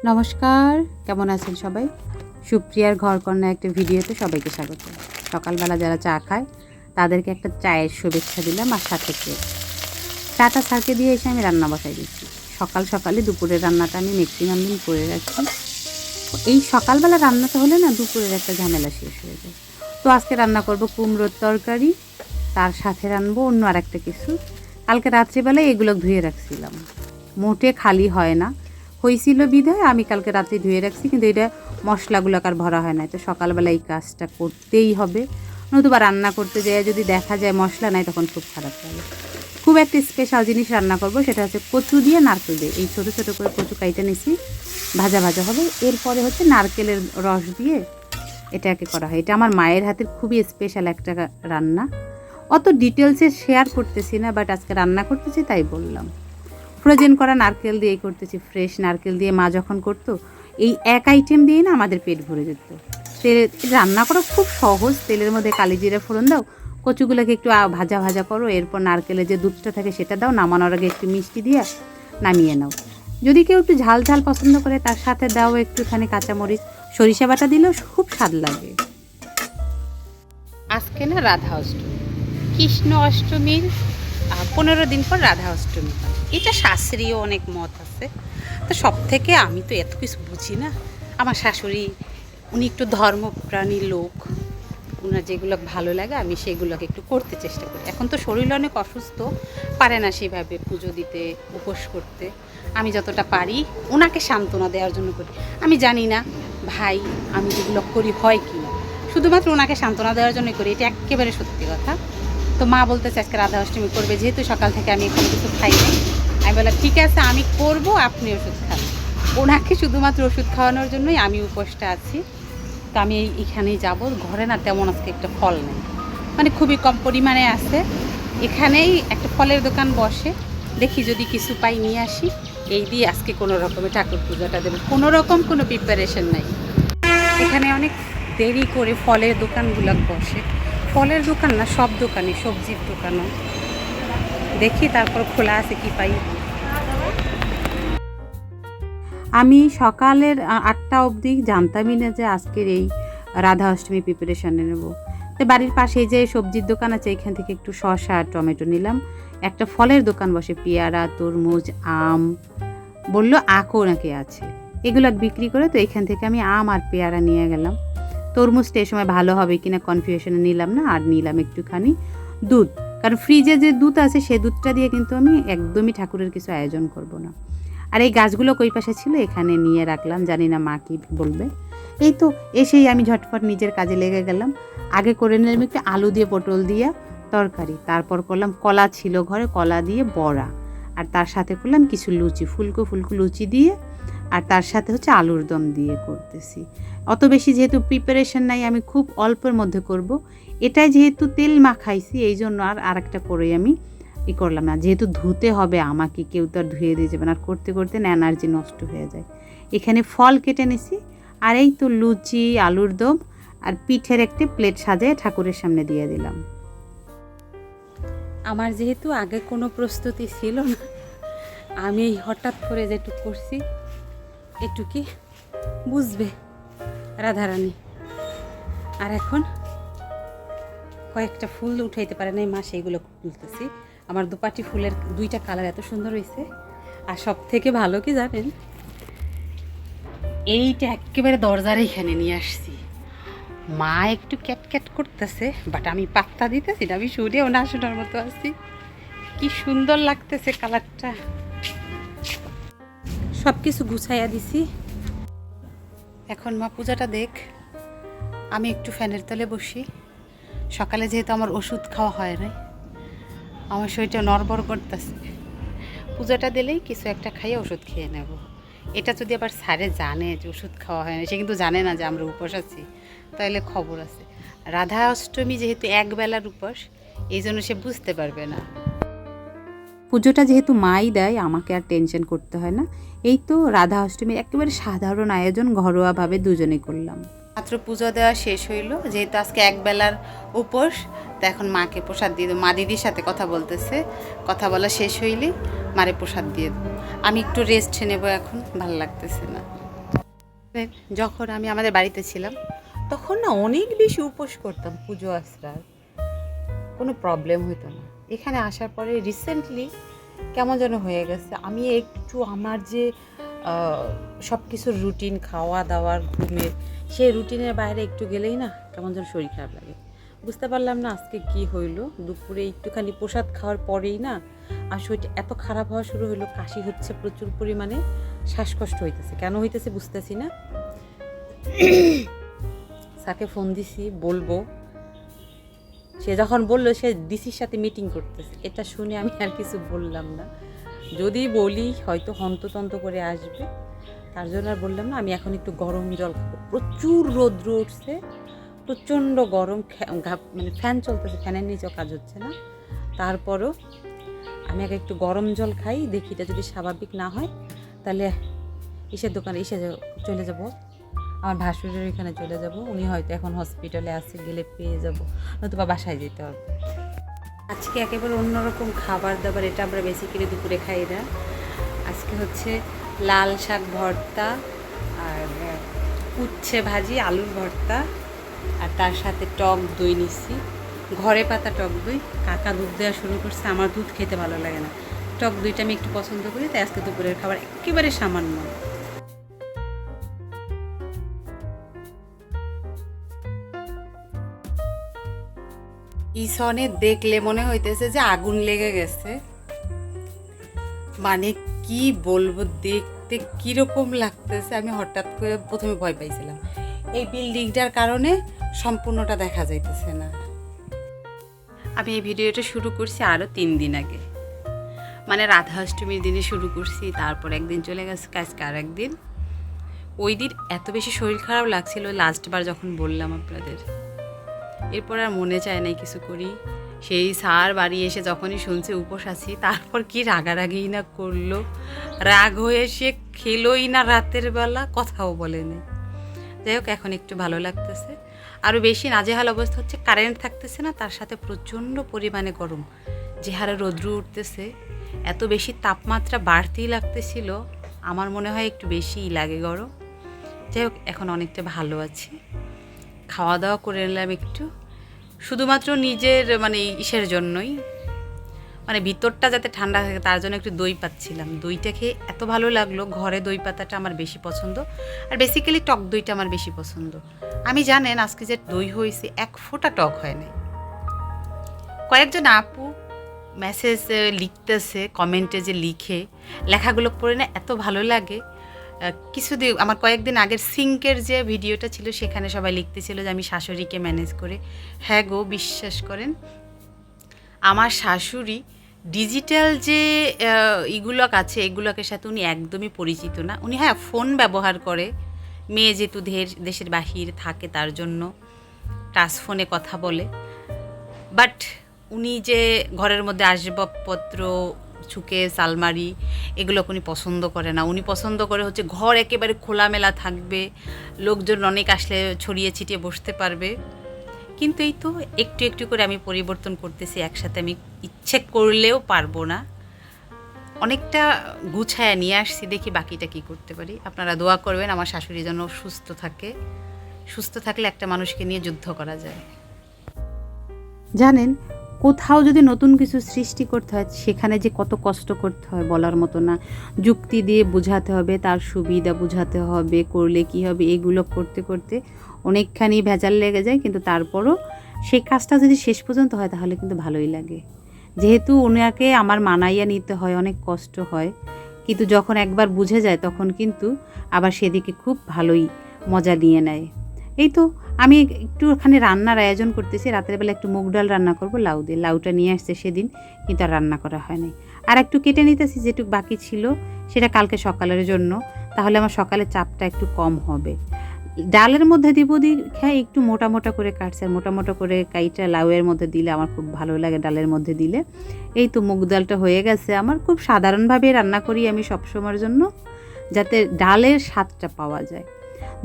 নমস্কার, কেমন আছেন সবাই? সুপ্রিয়ার ঘরকন্যা একটা ভিডিওতে সবাইকে স্বাগত। সকালবেলা যারা চা খায় তাদেরকে একটা চায়ের শুভেচ্ছা দিলাম আর সাথে কেক। চাটা ছাড়কে দিয়ে এসে আমি রান্না বসাই দিচ্ছি। সকালে দুপুরের রান্নাটা আমি ম্যাক্সিমাম দিন করে রাখি। এই সকালবেলা রান্নাটা হলে না দুপুরের একটা ঝামেলা শেষ হয়ে যায়। তো আজকে রান্না করব কুমড়োর তরকারি, তার সাথে রান্নবো অন্য আর একটা কিছু। কালকে রাত্রিবেলায় এগুলো ধুয়ে রাখছিলাম, মোটে খালি হয় না, হয়েছিল বিধায় আমি কালকে রাত্রে ধুয়ে রাখছি, কিন্তু এটা মশলাগুলো আর ভরা হয় না। তো সকালবেলা এই কাজটা করতেই হবে, নতুবা রান্না করতে যেয়ে যদি দেখা যায় মশলা নাই তখন খুব খারাপ লাগে। খুব একটা স্পেশাল জিনিস রান্না করব, সেটা হচ্ছে কচু দিয়ে নারকেল দিয়ে। এই ছোটো ছোটো করে কচু কাইটে নিছি, ভাজা ভাজা হবে। এরপরে হচ্ছে নারকেলের রস দিয়ে এটাকে করা হয়। এটা আমার মায়ের হাতের খুবই স্পেশাল একটা রান্না। অত ডিটেলসে শেয়ার করতেছি না, বাট আজকে রান্না করতেছি তাই বললাম। ফ্রোজেন করা নারকেল দিয়েই করতেছি, ফ্রেশ নারকেল দিয়ে মা যখন করতো এই এক আইটেম দিয়েই না আমাদের পেট ভরে যেত। রান্না করা খুব সহজ। তেলের মধ্যে কালি জিরে ফোড়ন দাও, কচুগুলোকে একটু ভাজা ভাজা করো, এরপর নারকেলের যে দুধটা থাকে সেটা দাও, নামানোর আগে একটু মিষ্টি দিয়ে নামিয়ে নাও। যদি কেউ একটু ঝাল ঝাল পছন্দ করে তার সাথে দাও একটুখানি কাঁচামরিচ, সরিষা বাটা দিলেও খুব স্বাদ লাগে। আজকে না রাধা অষ্টমী, কৃষ্ণ অষ্টমীর 15 দিন পর রাধা অষ্টমী হয়। এটা শাস্ত্রীয় অনেক মত আছে। তো সব থেকে আমি তো এত কিছু বুঝি না। আমার শাশুড়ি উনি একটু ধর্মপ্রাণী লোক, ওনার যেগুলো ভালো লাগে আমি সেগুলোকে একটু করতে চেষ্টা করি। এখন তো শরীর অনেক অসুস্থ, পারে না সেভাবে পুজো দিতে, উপোস করতে। আমি যতটা পারি ওনাকে সান্ত্বনা দেওয়ার জন্য করি। আমি জানি না ভাই আমি যেগুলো করি হয় কি না, শুধুমাত্র ওনাকে সান্ত্বনা দেওয়ার জন্যই করি, এটা একেবারে সত্যি কথা। তো মা বলতেছে আজকে রাধা অষ্টমী করবে, যেহেতু সকাল থেকে আমি এখানে কিছু খাই না। আমি বললাম ঠিক আছে আমি করব, আপনি ওষুধ খান। ওনাকে শুধুমাত্র ওষুধ খাওয়ানোর জন্যই আমি উপোসটা আছি। তো আমি এখানেই যাব। ঘরে না তেমন আজকে একটা ফল নেই, মানে খুবই কম পরিমাণে আছে। এখানেই একটা ফলের দোকান বসে, দেখি যদি কিছু পাই নিয়ে আসি। এই দিয়ে আজকে কোনো রকমের ঠাকুর পূজাটা দেবো, কোনো রকম কোনো প্রিপারেশন নাই। এখানে অনেক দেরি করে ফলের দোকানগুলো বসে। ফলের দোকান না, সব দোকানে, সবজির দোকানও দেখি, তারপর খোলা আছে কি পাই। আমি সকালের 8টা অবধি জানতামই না যে আজকের এই রাধা অষ্টমী প্রিপারেশানে নেব। তো বাড়ির পাশেই যে সবজির দোকান আছে, এখান থেকে একটু শসা আর টমেটো নিলাম। একটা ফলের দোকান বসে, পেয়ারা, তরমুজ, আম, বললো আখও নাকি আছে, এগুলো বিক্রি করে। তো এখান থেকে আমি আম আর পেয়ারা নিয়ে গেলাম। তরমুজটা এই সময় ভালো হবে কিনা কনফিউশনে নিলাম না, আর নিলাম একটুখানি দুধ, কারণ ফ্রিজে যে দুধ আছে সে দুধটা দিয়ে কিন্তু আমি একদমই ঠাকুরের কিছু আয়োজন করব না। আর এই গাছগুলো কই পাশে ছিল, এখানে নিয়ে রাখলাম, জানি না মা কি বলবে। এই তো এসেই আমি ঝটফট নিজের কাজে লেগে গেলাম। আগে করে নিলাম একটু আলু দিয়ে পটল দিয়ে তরকারি, তারপর করলাম কলা ছিল ঘরে, কলা দিয়ে বড়া, আর তার সাথে করলাম কিছু লুচি, ফুলকো ফুলকো লুচি দিয়ে, আর তার সাথে হচ্ছে আলুর দম দিয়ে করতেছি। অত বেশি যেহেতু প্রিপারেশন নাই, আমি খুব অল্পের মধ্যে করব। এটাই যেহেতু তেল মাখাইছি এই জন্য আর একটা করে আমি করলাম না, যেহেতু ধুতে হবে আমাকে, কেউ তো আর ধুয়ে দিয়ে যাবে না, আর করতে করতে না এনার্জি নষ্ট হয়ে যায়। এখানে ফল কেটে নিছি, আর এই তো লুচি, আলুর দম আর পিঠের একটি প্লেট সাজিয়ে ঠাকুরের সামনে দিয়ে দিলাম। আমার যেহেতু আগে কোনো প্রস্তুতি ছিল না, আমি এই হঠাৎ করে যেটুক করছি একটু কি বুঝবে রাধারানী। আর এখন কয়েকটা ফুল উঠাইতে পারে না মা, সেইগুলো তুলতেছি। আমার দুপাটি ফুলের 2টা কালার এত সুন্দর হয়েছে। আর সব থেকে ভালো কি জানেন, এইটা একেবারে দরজার এখানে নিয়ে আসছি। মা একটু ক্যাট করতেছে, বাট আমি পাত্তা দিতেছি না, আমি শুনেও না শোনার মতো আছি। কি সুন্দর লাগতেছে কালারটা। সব কিছু গুছাইয়া দিছি। এখন মা পূজাটা দেখ, আমি একটু ফ্যানের তলে বসি। সকালে যেহেতু আমার ওষুধ খাওয়া হয় নাই, আমার শরীরটা নড়বড় করতেছে। পূজাটা দিলেই কিছু একটা খাইয়ে ওষুধ খেয়ে নেব। এটা যদি আবার স্যারে জানে যে ওষুধ খাওয়া হয় না, সে কিন্তু জানে না যে আমরা উপোস আছি, তাহলে খবর আছে। রাধা অষ্টমী যেহেতু একবেলার উপোস, এই জন্য সে বুঝতে পারবে না। পুজোটা যেহেতু মাই দেয়, আমাকে আর টেনশন করতে হয় না। এই তো রাধা অষ্টমীর একেবারে সাধারণ আয়োজন, ঘরোয়াভাবে দুজনে করলাম। মাত্র পুজো দেওয়া শেষ হইল, যেহেতু আজকে একবেলার উপোস, তো এখন মাকে প্রসাদ দিয়ে দেবো। মা দিদির সাথে কথা বলতেছে, কথা বলা শেষ হইলে মারে প্রসাদ দিয়ে দেবো। আমি একটু রেস্ট নেবো, এখন ভালো লাগতেছে না। যখন আমি আমাদের বাড়িতে ছিলাম তখন না অনেক বেশি উপোস করতাম, পুজো আশ্রার কোনো প্রবলেম হতো না। এখানে আসার পরে রিসেন্টলি কেমন যেন হয়ে গেছে। আমি একটু আমার যে সব কিছুর রুটিন, খাওয়া দাওয়ার, ঘুমের, সেই রুটিনের বাইরে একটু গেলেই না কেমন যেন শরীর খারাপ লাগে। বুঝতে পারলাম না আজকে কি হইলো। দুপুরে একটুখানি প্রসাদ খাওয়ার পরেই না আর শরীরটা এত খারাপ হওয়া শুরু হইলো, কাশি হচ্ছে প্রচুর পরিমাণে, শ্বাসকষ্ট হইতেছে। কেন হইতেছে বুঝতেছি না। স্যারকে ফোন দিছি, বলবো। সে যখন বললো সে ডিসির সাথে মিটিং করতেছে, এটা শুনে আমি আর কিছু বললাম না। যদি বলি হয়তো হন্ততন্ত করে আসবে, তার জন্য আর বললাম না। আমি এখন একটু গরম জল খাবো। প্রচুর রৌদ্র উঠছে, প্রচণ্ড গরম, মানে ফ্যান চলতেছে, ফ্যানের নিচেও কাজ হচ্ছে না। তারপরও আমি আগে একটু গরম জল খাই, দেখি এটা যদি স্বাভাবিক না হয় তাহলে ইসের দোকানে চলে যাব, আমার ভাসুরের এখানে চলে যাব। উনি হয়তো এখন হসপিটালে আছে, গেলে পেয়ে যাব, নতুবা বাসায় যেতে হবে। আজকে একেবারে অন্যরকম খাবার দাবার, এটা আমরা বেসিক্যালি দুপুরে খাই না। আজকে হচ্ছে লাল শাক ভর্তা আর উচ্ছে ভাজি, আলুর ভর্তা, আর তার সাথে টক দই নিচ্ছি, ঘরে পাতা টক দই। কাকা দুধ দেওয়া শুরু করছে, আমার দুধ খেতে ভালো লাগে না, টক দইটা আমি একটু পছন্দ করি, তাই আজকে দুপুরের খাবার একেবারে সামান্য। ইসনে দেখলে মনে হইতেছে যে আগুন লেগে গেছে, মানে কি বলবো, দেখতে কিরকম লাগতেছে। আমি হঠাৎ করে প্রথমে ভয় পাইছিলাম, এই বিল্ডিংটার কারণে সম্পূর্ণটা দেখা যাইতেছে না। আমি এই ভিডিওটা শুরু করছি আরও 3 দিন আগে, মানে রাধা অষ্টমীর দিনে শুরু করছি। তারপর একদিন চলে গেছে, আজকে আর একদিন। ওই দিন এত বেশি শরীর খারাপ লাগছিল লাস্টবার যখন বললাম আপনাদের, এরপর আর মনে চায় নাই কিছু করি। সেই স্যার বাড়ি এসে যখনই শুনছে উপোস আছি, তারপর কি রাগারাগিই না করলো, রাগ হয়ে সে খেলোই না রাতের বেলা, কথাও বলেনি। যাই হোক, এখন একটু ভালো লাগতেছে। আরও বেশি নাজেহাল অবস্থা হচ্ছে, কারেন্ট থাকতেছে না, তার সাথে প্রচণ্ড পরিমাণে গরম, যে হারে রৌদ্র উঠতেছে, এত বেশি তাপমাত্রা বাড়তেই লাগতেছিল। আমার মনে হয় একটু বেশিই লাগে গরম। যাই হোক, এখন অনেকটা ভালো আছি। খাওয়া দাওয়া করে নিলাম একটু, শুধুমাত্র নিজের মানে ইসের জন্যই, মানে ভিতরটা যাতে ঠান্ডা থাকে তার জন্য একটু দই পাচ্ছিলাম। দইটা খেয়ে এত ভালো লাগলো। ঘরে দই পাতাটা আমার বেশি পছন্দ, আর বেসিক্যালি টক দইটা আমার বেশি পছন্দ। আমি জানেন আজকে যে দই হয়েছে, এক ফোঁটা টক হয় নাই। কয়েকজন আপু মেসেজ লিখতেছে, কমেন্টে যে লিখে, লেখাগুলো পড়ে না এত ভালো লাগে। কিছুদিন আমার কয়েকদিন আগের সিঙ্কের যে ভিডিওটা ছিল, সেখানে সবাই লিখতেছিল যে আমি শাশুড়িকে ম্যানেজ করে। হ্যাঁ গো, বিশ্বাস করেন, আমার শাশুড়ি ডিজিটাল যে ইগুলো আছে, এগুলোকে সাথে উনি একদমই পরিচিত না। উনি হ্যাঁ ফোন ব্যবহার করে, মেয়ে যেহেতু দেশের বাহির থাকে তার জন্য টাচ ফোনে কথা বলে। বাট উনি যে ঘরের মধ্যে আসবাবপত্র, সুকেস, আলমারি, এগুলো উনি পছন্দ করে না। উনি পছন্দ করে হচ্ছে ঘর একেবারে খোলামেলা থাকবে, লোকজন অনেক আসলে ছড়িয়ে ছিটিয়ে বসতে পারবে। কিন্তু এই তো একটু একটু করে আমি পরিবর্তন করতেছি, একসাথে আমি ইচ্ছে করলেও পারবো না। অনেকটা গুছায় নিয়ে আসছি, দেখি বাকিটা কী করতে পারি। আপনারা দোয়া করবেন আমার শাশুড়ি যেন সুস্থ থাকে। সুস্থ থাকলে একটা মানুষকে নিয়ে যুদ্ধ করা যায়। জানেন, কোথাও যদি নতুন কিছু সৃষ্টি করতে হয়, সেখানে যে কত কষ্ট করতে হয় বলার মতো না। যুক্তি দিয়ে বোঝাতে হবে, তার সুবিধা বোঝাতে হবে, করলে কি হবে, এগুলো করতে করতে অনেকখানি ভেজাল লেগে যায়। কিন্তু তারপরও সেই কাজটা যদি শেষ পর্যন্ত হয় তাহলে কিন্তু ভালোই লাগে। যেহেতু ওনাকে আমার মানাইয়া নিতে হয়, অনেক কষ্ট হয়, কিন্তু যখন একবার বুঝে যায় তখন কিন্তু আবার সেদিকে খুব ভালোই মজা নিয়ে নেয়। এই তো আমি একটুখানি রান্নার আয়োজন করতেছি। রাতের বেলা একটু মুগ ডাল রান্না করব লাউ দিয়ে। লাউটা নিয়ে আসছে সেদিন, কিন্তু আর রান্না করা হয় নাই। আর একটু কেটে নিতেছি, যেটুকু বাকি ছিল সেটা কালকে সকালের জন্য, তাহলে আমার সকালে চাপটা একটু কম হবে। ডালের মধ্যে দিব খাই, একটু মোটা মোটা করে কাটছে, আর মোটা মোটা করে কাইটা লাউয়ের মধ্যে দিলে আমার খুব ভালো লাগে, ডালের মধ্যে দিলে। এই তো মুগ ডালটা হয়ে গেছে আমার। খুব সাধারণভাবে রান্না করি আমি সবসময়ের জন্য, যাতে ডালের স্বাদটা পাওয়া যায়।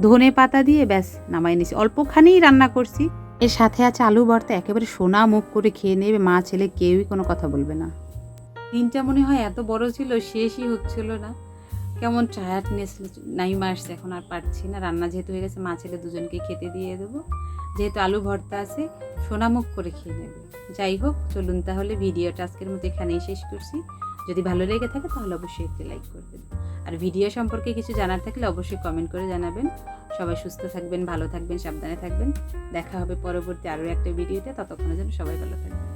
ধনে পাতা দিয়ে ব্যাস নামাই নিছি, অল্পখানিই রান্না করছি। এর সাথে আছে আলু ভর্তা, একেবারে সোনা মুখ করে খেয়ে নেবে, মা ছেলে কেউই কোনো কথা বলবে না। দিনটা মনে হয় এত বড় ছিল, শেষই হচ্ছিল না। কেমন টায়ার্ডনেস নাইমা আসছে, এখন আর পারছি না। রান্না যেহেতু হয়ে গেছে, মা ছেলে দুজনকে খেতে দিয়ে দেবো। যেহেতু আলু ভর্তা আছে, সোনামুখ করে খেয়ে নেবে। যাই হোক, চলুন তাহলে ভিডিওটা আজকের মতো এখানেই শেষ করছি। যদি ভালো লেগে থাকে তাহলে অবশ্যই একটি লাইক করবেন, আর ভিডিও সম্পর্কে কিছু জানার থাকলে অবশ্যই কমেন্ট করে জানাবেন। সবাই সুস্থ থাকবেন, ভালো থাকবেন, সাবধানে থাকবেন। দেখা হবে পরবর্তী আরও একটা ভিডিওতে। ততক্ষণের জন্য সবাই ভালো থাকবেন।